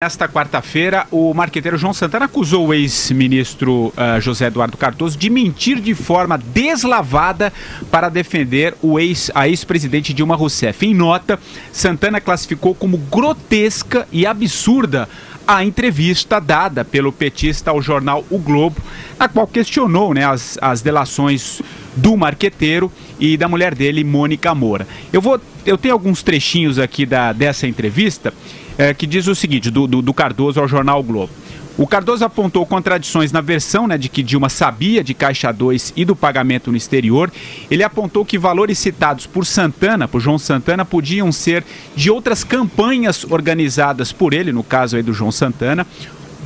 Nesta quarta-feira, o marqueteiro João Santana acusou o ex-ministro José Eduardo Cardoso de mentir de forma deslavada para defender a ex-presidente Dilma Rousseff. Em nota, Santana classificou como grotesca e absurda a entrevista dada pelo petista ao jornal O Globo, na qual questionou, as delações do marqueteiro e da mulher dele, Mônica Moura. Eu tenho alguns trechinhos aqui dessa entrevista que diz o seguinte, do Cardoso ao jornal O Globo. O Cardoso apontou contradições na versão de que Dilma sabia de Caixa 2 e do pagamento no exterior. Ele apontou que valores citados por João Santana, podiam ser de outras campanhas organizadas por ele, no caso aí do João Santana.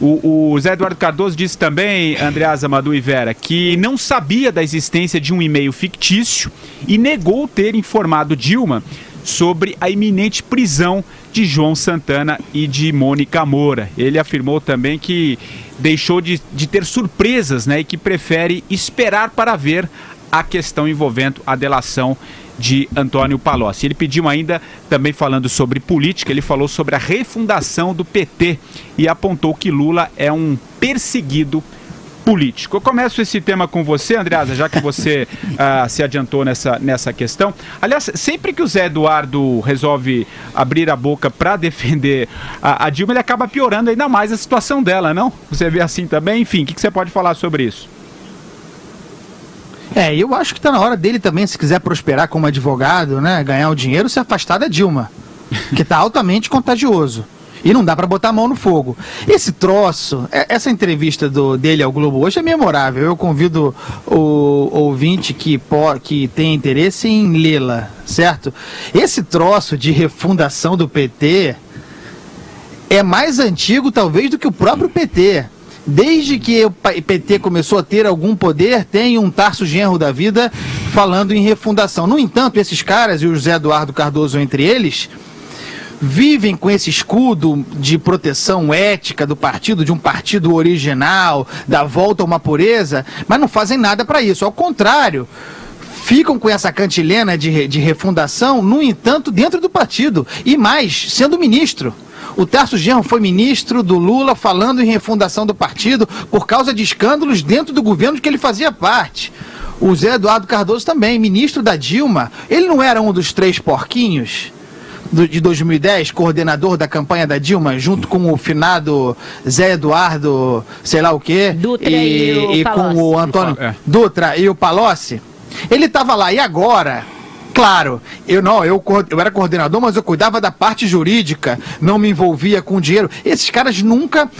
O Zé Eduardo Cardoso disse também, Andreasa, Madu e Vera, que não sabia da existência de um e-mail fictício e negou ter informado Dilma sobre a iminente prisão de João Santana e de Mônica Moura. Ele afirmou também que deixou de ter surpresas, e que prefere esperar para ver a questão envolvendo a delação de Antônio Palocci. Ele pediu ainda, também falando sobre política, ele falou sobre a refundação do PT e apontou que Lula é um perseguido político. Eu começo esse tema com você, Andreasa, já que você se adiantou nessa questão. Aliás, sempre que o Zé Eduardo resolve abrir a boca para defender a Dilma, ele acaba piorando ainda mais a situação dela, não? Você vê assim também? Enfim, o que você pode falar sobre isso? Eu acho que está na hora dele também, se quiser prosperar como advogado, ganhar o dinheiro, se afastar da Dilma, que está altamente contagioso. E não dá para botar a mão no fogo. Esse troço, essa entrevista dele ao Globo hoje é memorável. Eu convido o ouvinte que tem interesse em lê-la, certo? Esse troço de refundação do PT é mais antigo, talvez, do que o próprio PT. Desde que o PT começou a ter algum poder, tem um Tarso Genro da vida falando em refundação. No entanto, esses caras, e o José Eduardo Cardoso entre eles, vivem com esse escudo de proteção ética do partido, de um partido original, da volta a uma pureza, mas não fazem nada para isso. Ao contrário, ficam com essa cantilena de refundação, no entanto, dentro do partido. E mais, sendo ministro. O Tarso Genro foi ministro do Lula falando em refundação do partido por causa de escândalos dentro do governo de que ele fazia parte. O Zé Eduardo Cardoso também, ministro da Dilma. Ele não era um dos 3 porquinhos de 2010, coordenador da campanha da Dilma, junto com o finado Zé Eduardo, sei lá o quê, Dutra e com o Antônio Dutra e o Palocci. Ele estava lá, e agora? Claro, eu era coordenador, mas eu cuidava da parte jurídica, não me envolvia com dinheiro. Esses caras nunca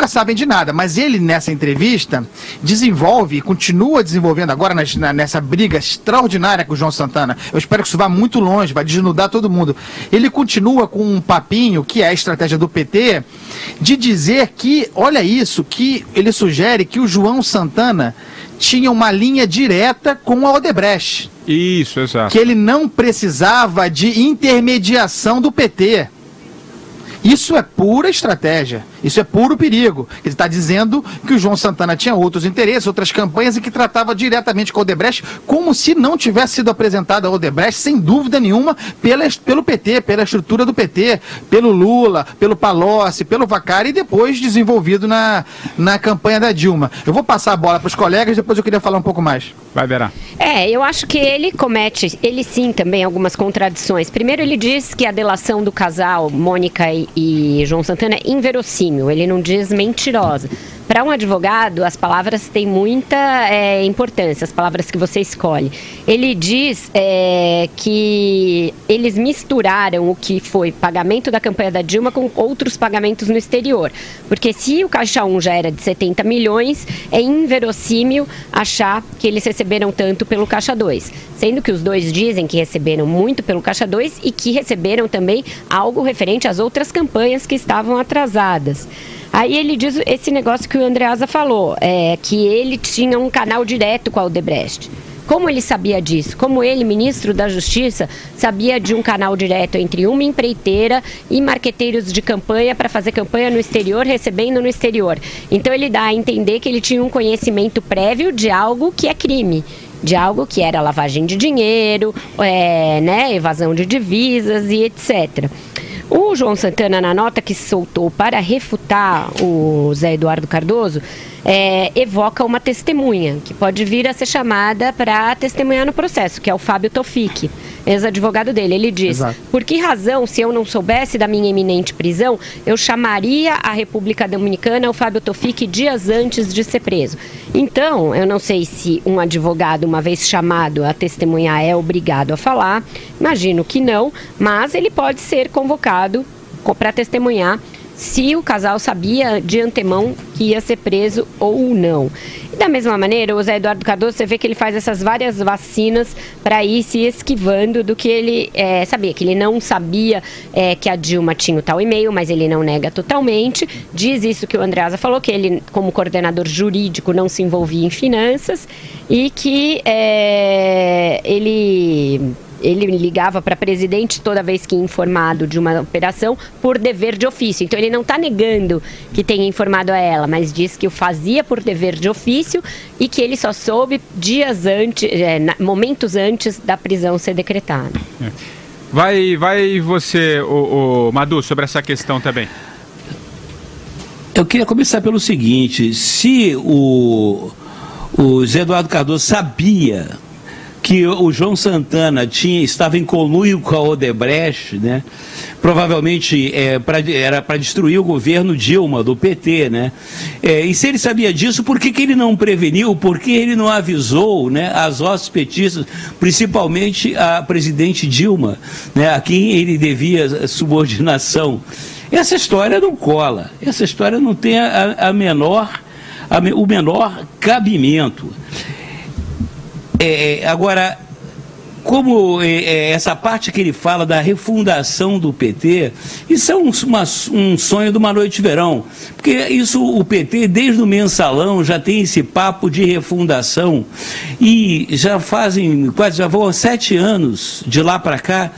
sabem de nada, mas ele nessa entrevista desenvolve e continua desenvolvendo agora nessa briga extraordinária com o João Santana. Eu espero que isso vá muito longe, vai desnudar todo mundo. Ele continua com um papinho, que é a estratégia do PT, de dizer que, olha isso, que ele sugere que o João Santana tinha uma linha direta com a Odebrecht. Isso, exato. Que ele não precisava de intermediação do PT. Isso é pura estratégia, isso é puro perigo. Ele está dizendo que o João Santana tinha outros interesses, outras campanhas e que tratava diretamente com a Odebrecht, como se não tivesse sido apresentada a Odebrecht, sem dúvida nenhuma, pelo PT, pela estrutura do PT, pelo Lula, pelo Palocci, pelo Vaccari e depois desenvolvido na campanha da Dilma. Eu vou passar a bola para os colegas, depois eu queria falar um pouco mais. Vai, Vera. Eu acho que ele sim, também algumas contradições. Primeiro, ele diz que a delação do casal Mônica e João Santana é inverossímil, ele não diz mentirosa. Para um advogado, as palavras têm muita importância, as palavras que você escolhe. Ele diz que eles misturaram o que foi pagamento da campanha da Dilma com outros pagamentos no exterior. Porque se o Caixa 1 já era de 70 milhões, é inverossímil achar que eles receberam tanto pelo Caixa 2. Sendo que os dois dizem que receberam muito pelo Caixa 2 e que receberam também algo referente às outras campanhas que estavam atrasadas. Aí ele diz esse negócio que o Andreasa falou, que ele tinha um canal direto com a Odebrecht. Como ele sabia disso? Como ele, ministro da Justiça, sabia de um canal direto entre uma empreiteira e marqueteiros de campanha para fazer campanha no exterior, recebendo no exterior? Então ele dá a entender que ele tinha um conhecimento prévio de algo que é crime. De algo que era lavagem de dinheiro, evasão de divisas e etc. O João Santana, na nota que soltou para refutar o Zé Eduardo Cardoso, evoca uma testemunha, que pode vir a ser chamada para testemunhar no processo, que é o Fábio Tofik, ex-advogado dele. Ele diz: Exato. Por que razão, se eu não soubesse da minha iminente prisão, eu chamaria a República Dominicana o Fábio Tofik dias antes de ser preso? Então, eu não sei se um advogado, uma vez chamado a testemunhar, é obrigado a falar. Imagino que não, mas ele pode ser convocado para testemunhar se o casal sabia de antemão que ia ser preso ou não. E da mesma maneira, o Zé Eduardo Cardoso, você vê que ele faz essas várias vacinas para ir se esquivando do que ele sabia, que ele não sabia que a Dilma tinha o tal e-mail, mas ele não nega totalmente. Diz isso que o Andreasa falou, que ele, como coordenador jurídico, não se envolvia em finanças e que ele ligava para presidente toda vez que informado de uma operação por dever de ofício. Então ele não está negando que tenha informado a ela, mas diz que o fazia por dever de ofício e que ele só soube dias antes, momentos antes da prisão ser decretada. Vai você, o Madu, sobre essa questão também. Eu queria começar pelo seguinte: se o Zé Eduardo Cardoso sabia que o João Santana estava em conluio com a Odebrecht, né? Provavelmente era para destruir o governo Dilma, do PT, né? E se ele sabia disso, por que ele não preveniu, por que ele não avisou, né, as hostes petistas, principalmente a presidente Dilma, né, a quem ele devia subordinação? Essa história não cola, essa história não tem o menor cabimento. Agora, como essa parte que ele fala da refundação do PT, isso é um sonho de uma noite de verão, porque isso, o PT desde o mensalão já tem esse papo de refundação e já vão 7 anos de lá para cá.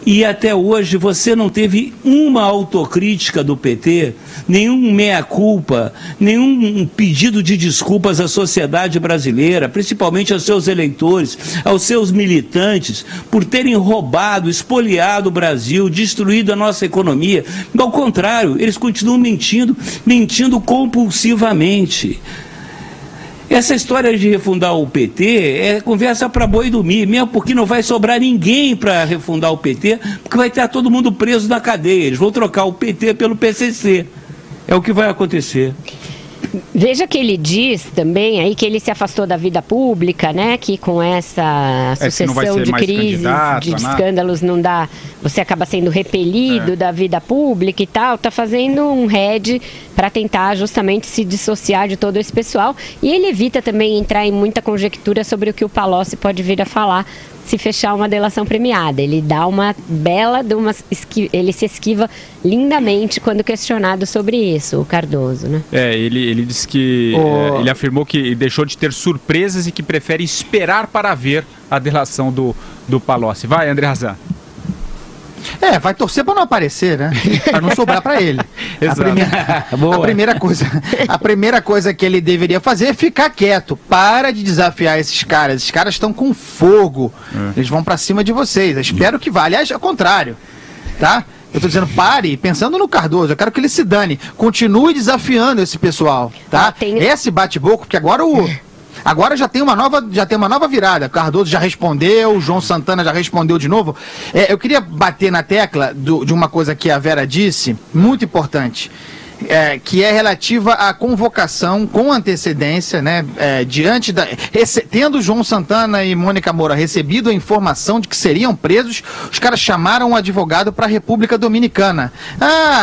E até hoje você não teve uma autocrítica do PT, nenhum meia-culpa, nenhum pedido de desculpas à sociedade brasileira, principalmente aos seus eleitores, aos seus militantes, por terem roubado, espoliado o Brasil, destruído a nossa economia. Ao contrário, eles continuam mentindo compulsivamente. Essa história de refundar o PT é conversa para boi dormir, mesmo porque não vai sobrar ninguém para refundar o PT, porque vai estar todo mundo preso na cadeia. Eles vão trocar o PT pelo PCC. É o que vai acontecer. Veja que ele diz também aí que ele se afastou da vida pública, né? Que com essa sucessão de crises, de escândalos, não dá. Você acaba sendo repelido da vida pública e tal. Tá fazendo um head para tentar justamente se dissociar de todo esse pessoal. E ele evita também entrar em muita conjectura sobre o que o Palocci pode vir a falar se fechar uma delação premiada. Ele dá uma bela ele se esquiva lindamente quando questionado sobre isso, o Cardoso, né? Ele disse que ele afirmou que deixou de ter surpresas e que prefere esperar para ver a delação do Palocci. Vai, André Razan. Vai torcer para não aparecer, né? Para não sobrar para ele. A primeira coisa que ele deveria fazer é ficar quieto. Para de desafiar esses caras. Esses caras estão com fogo. Eles vão para cima de vocês. Eu espero que vá. Aliás, ao contrário, tá? Eu tô dizendo, pare, pensando no Cardoso, eu quero que ele se dane. Continue desafiando esse pessoal, tá? Esse bate-boca, porque agora já tem uma nova virada. Cardoso já respondeu, João Santana já respondeu de novo. Eu queria bater na tecla de uma coisa que a Vera disse, muito importante, que é relativa à convocação com antecedência, né? Tendo João Santana e Mônica Moura recebido a informação de que seriam presos, os caras chamaram um advogado para a República Dominicana.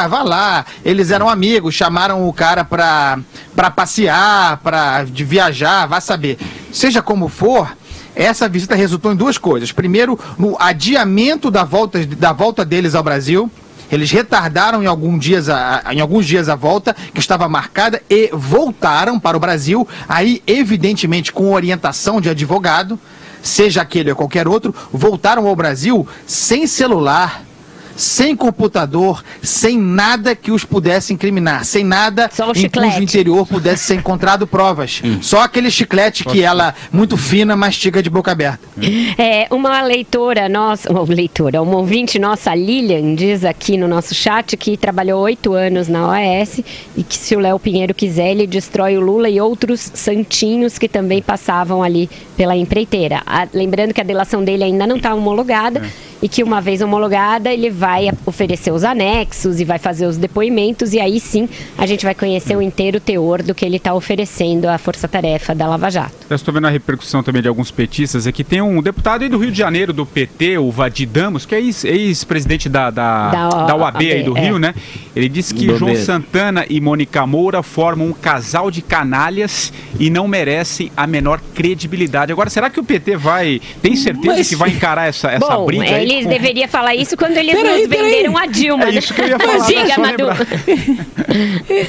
Vá lá, eles eram amigos, chamaram o cara para passear, para viajar, vá saber. Seja como for, essa visita resultou em 2 coisas. Primeiro, no adiamento da volta deles ao Brasil. Eles retardaram em alguns dias a volta, que estava marcada, e voltaram para o Brasil, aí evidentemente com orientação de advogado, seja aquele ou qualquer outro, voltaram ao Brasil sem celular, sem computador, sem nada que os pudesse incriminar, sem nada em cujo interior pudesse ser encontrado provas. Só aquele chiclete que ela, muito fina, mastiga de boca aberta. Uma leitora nossa, uma ouvinte nossa, a Lilian, diz aqui no nosso chat que trabalhou 8 anos na OAS e que se o Léo Pinheiro quiser, ele destrói o Lula e outros santinhos que também passavam ali pela empreiteira. Lembrando que a delação dele ainda não está homologada e que uma vez homologada ele vai oferecer os anexos e vai fazer os depoimentos e aí sim a gente vai conhecer o inteiro teor do que ele está oferecendo à Força-Tarefa da Lava Jato. Eu estou vendo a repercussão também de alguns petistas, é que tem um deputado aí do Rio de Janeiro, do PT, o Vadir Damos, que é ex-presidente da UAB aí do Rio, né? Ele disse que João Santana e Mônica Moura formam um casal de canalhas e não merecem a menor credibilidade. Agora, será que o PT tem certeza que vai encarar essa briga aí? Eles deveriam falar isso quando eles venderam a Dilma. É isso que eu ia falar. Diga, Madu.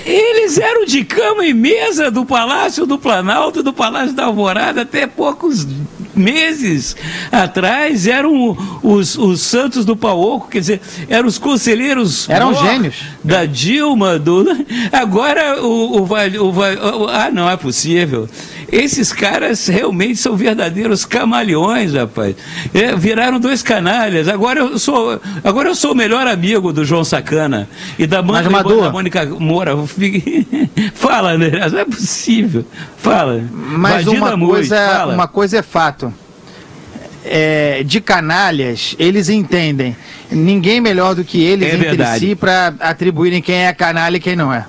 Eles eram de cama e mesa do Palácio do Planalto, do Palácio da Alvorada, até poucos meses atrás, eram os santos do Paoco, quer dizer, eram os conselheiros... Eram gênios. Da Dilma, agora não é possível. Esses caras realmente são verdadeiros camaleões, rapaz. Viraram 2 canalhas. Agora eu sou o melhor amigo do João Sacana e da Mônica Moura. Fala, André, não é possível. Fala. Mas uma coisa é fato. De canalhas, eles entendem. Ninguém melhor do que eles entre si para atribuírem quem é canalha e quem não é.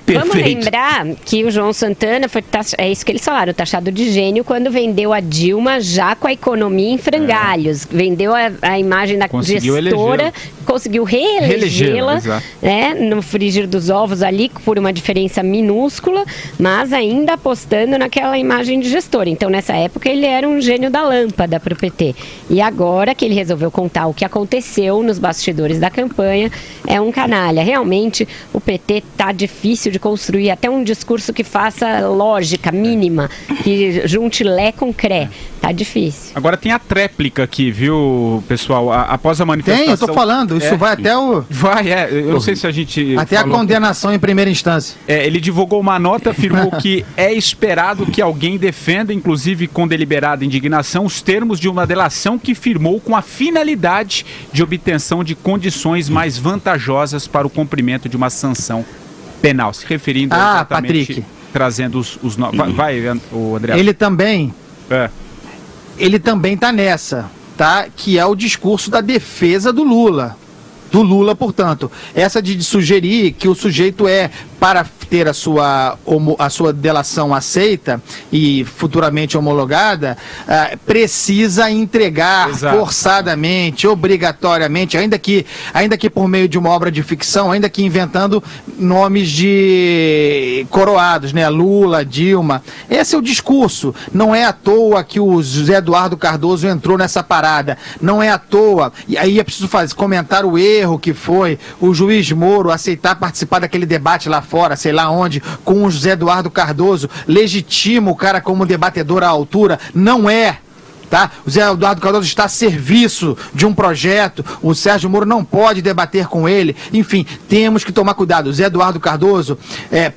Vamos lembrar que o João Santana foi, é isso que eles falaram, taxado de gênio quando vendeu a Dilma já com a economia em frangalhos. Vendeu a imagem da gestora, conseguiu reelegê-la, né, no frigir dos ovos ali, por uma diferença minúscula, mas ainda apostando naquela imagem de gestora. Então, nessa época, ele era um gênio da lâmpada para o PT. E agora que ele resolveu contar o que aconteceu nos bastidores da campanha, é um canalha. Realmente, o PT tá difícil de construir até um discurso que faça lógica mínima, que junte lé com cré. Tá difícil. Agora tem a tréplica aqui, viu, pessoal? Após a manifestação... Eu tô falando, isso vai até o... eu não sei se a gente... Até falou... a condenação em primeira instância. Ele divulgou uma nota, afirmou que é esperado que alguém defenda, inclusive com deliberada indignação, os termos de uma delação que firmou com a finalidade de obtenção de condições mais vantajosas para o cumprimento de uma sanção penal. Se referindo exatamente... Patrick. Trazendo os vai, o André. Ele também... Ele também está nessa, tá? Que é o discurso da defesa do Lula. Do Lula, portanto. Essa de sugerir que o sujeito para ter a sua delação aceita e futuramente homologada, precisa entregar forçadamente, obrigatoriamente, ainda que por meio de uma obra de ficção, ainda que inventando nomes de coroados, né? Lula, Dilma. Esse é o discurso. Não é à toa que o José Eduardo Cardoso entrou nessa parada. Não é à toa. E aí é preciso comentar o erro que foi o juiz Moro aceitar participar daquele debate lá fora, sei lá onde, com o José Eduardo Cardoso. Legitima o cara como debatedor à altura. Não é. Tá? O José Eduardo Cardoso está a serviço de um projeto, o Sérgio Moro não pode debater com ele. Enfim, temos que tomar cuidado. O José Eduardo Cardoso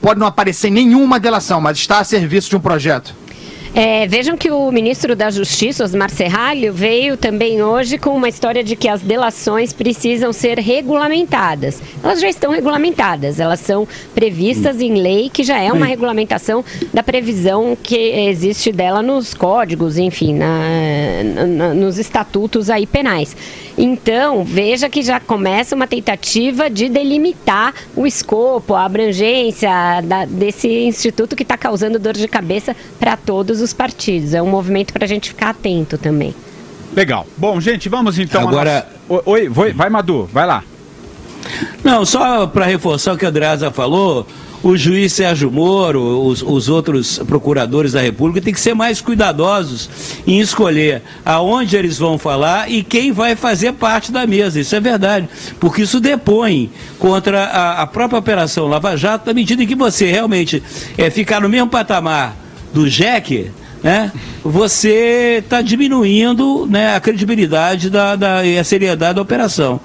pode não aparecer em nenhuma delação, mas está a serviço de um projeto. Vejam que o ministro da Justiça, Osmar Serralho, veio também hoje com uma história de que as delações precisam ser regulamentadas. Elas já estão regulamentadas, elas são previstas em lei, que já é uma regulamentação da previsão que existe dela nos códigos, enfim, nos estatutos aí penais. Então, veja que já começa uma tentativa de delimitar o escopo, a abrangência desse instituto que está causando dor de cabeça para todos os partidos. É um movimento para a gente ficar atento também. Legal. Bom, gente, vamos então... Agora... Vai, Madu, vai lá. Não, só para reforçar o que a Andreasa falou... O juiz Sérgio Moro, os outros procuradores da República têm que ser mais cuidadosos em escolher aonde eles vão falar e quem vai fazer parte da mesa. Isso é verdade, porque isso depõe contra a própria Operação Lava Jato, na medida em que você realmente ficar no mesmo patamar do JEC, né, você está diminuindo, né, a credibilidade e a seriedade da operação.